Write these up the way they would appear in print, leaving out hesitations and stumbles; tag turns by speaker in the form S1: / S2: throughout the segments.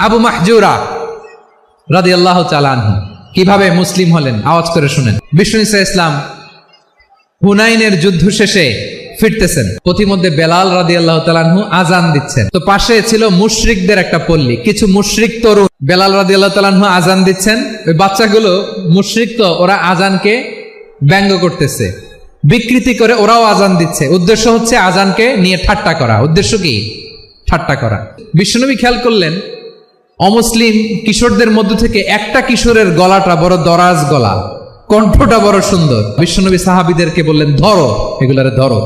S1: আবু মাহজুরা রাদিয়াল্লাহু তাআলা আনহু কিভাবে মুসলিম হলেন আওয়াজ করে শুনেন। বিষ্ণু ঈসা ইসলাম হুনাইনের যুদ্ধ শেষে ফিরতেছেন, পথিমধ্যে বেলাল রাদিয়াল্লাহু তাআলা আনহু আজান দিচ্ছেন। তো পাশে ছিল মুশরিকদের একটা পল্লী, কিছু মুশরিক তরুণ বেলাল রাদিয়াল্লাহু তাআলা আনহু আজান দিচ্ছেন, ওই বাচ্চাগুলো মুশরিক, তো ওরা আজানকে ব্যঙ্গ করতেছে, বিকৃতি করে ওরাও আজান দিচ্ছে। উদ্দেশ্য হচ্ছে আজানকে নিয়ে ঠাট্টা করা। উদ্দেশ্য কি? ঠাট্টা করা। বিশ্বনবী খেয়াল করলেন অমুসলিম কিশোরদের মধ্য থেকে একটা কিশোরের গলাটা বড় দরাজ গলা, কণ্ঠটা বড় সুন্দর। বিশ্বনবী সাহাবীদেরকে বললেন, ধরো এগুলারে, ধরো।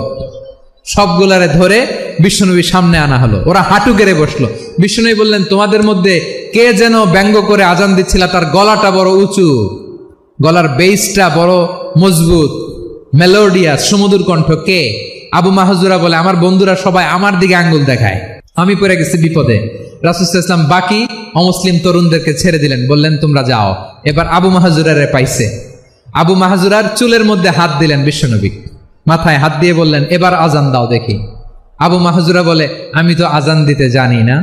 S1: সবগুলারে ধরে বিশ্বনবী সামনে আনা হলো, ওরা হাঁটু গেড়ে বসলো। বিশ্বনবী বললেন, তোমাদের মধ্যে কে যেন ব্যঙ্গ করে আজান দিচ্ছিল, তার গলাটা বড় উঁচু, গলার বেসটা বড় মজবুত, মেলোডিয়াস, সুমধুর কণ্ঠ। কে? আবু মাহজুরা বলে, আমার বন্ধুরা সবাই আমার দিকে আঙ্গুল দেখায়, আমি পড়ে গেছি বিপদে। রাসূল সাল্লাল্লাহু আলাইহি ওয়াসাল্লাম বাকি অমুসলিম তরুণদেরকে ছেড়ে দিলেন, বললেন তোমরা যাও। এবার আবু মাহজুরারে পাইছে। আবু মাহজুরার চুলের মধ্যে হাত দিলেন বিশ্বনবী, মাথায় হাত দিয়ে বললেন, এবার আজান দাও দেখি। আবু মাহজুরা বলে, আমি তো আজান দিতে জানি না,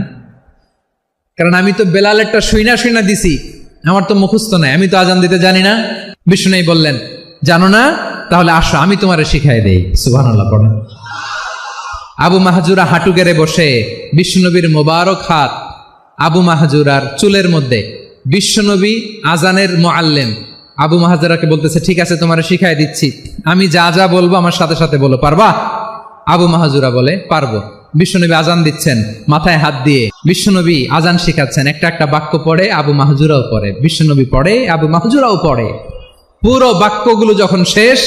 S1: কারণ আমি তো বেলালেরটা শুইনা দিছি, আমার তো মুখস্থ নাই, আমি তো আজান দিতে জানি না। বিশ্বনবী বললেন, জানো না? তাহলে আসো আমি তোমারে শিখাই দেই। সুবহানাল্লাহ পড়েন। আবু মাহজুরা হাঁটু গেড়ে বসে বিশ্বনবীর মোবারক হাত আবু মাহজুরার চুলের মধ্যে। বিশ্বনবী আজানের মুআল্লিম আবু মাহজুরাকে বলতেছে, ঠিক আছে তোমারে শিখাই দিচ্ছি, আমি যা যা বলবো আমার সাথে সাথে বলো, পারবা? আবু মাহজুরা বলে, পারবো। বিশ্বনবী আজান দিচ্ছেন মাথায় হাত দিয়ে, বিশ্বনবী আজান শিখাচ্ছেন, একটা একটা বাক্য পড়ে আবু মাহজুরাও পড়ে, বিশ্বনবী পড়ে, আবু মাহজুরাও পড়ে। পুরো বাক্যগুলো যখন শেষ,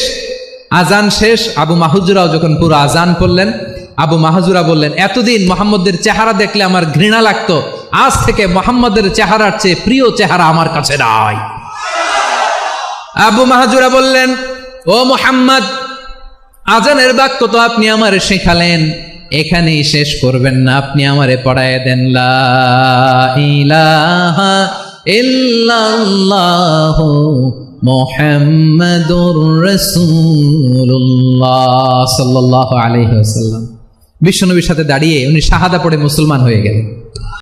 S1: আজান শেষ, আবু মাহজুরাও যখন পুরো আজান পড়লেন, আবু মাহজুরা বললেন, এতদিন মোহাম্মদের চেহারা দেখলে আমার ঘৃণা লাগতো, আজ থেকে মোহাম্মদের চেহারার চেয়ে প্রিয় চেহারা আমার কাছে নাই। আবু মাহজুরা বললেন, ও মুহাম্মদ, আজানের বাক্য তো আপনি আমারে শেখালেন, এখানেই শেষ করবেন না, আপনি আমারে পড়ায় দেন, লা ইলাহা ইল্লাল্লাহু মুহাম্মাদুর রাসূলুল্লাহ সাল্লাল্লাহু আলাইহি ওয়াসাল্লাম। বিশ্বনবীর সাথে দাঁড়িয়ে উনি শাহাদা পড়ে মুসলমান হয়ে গেলেন।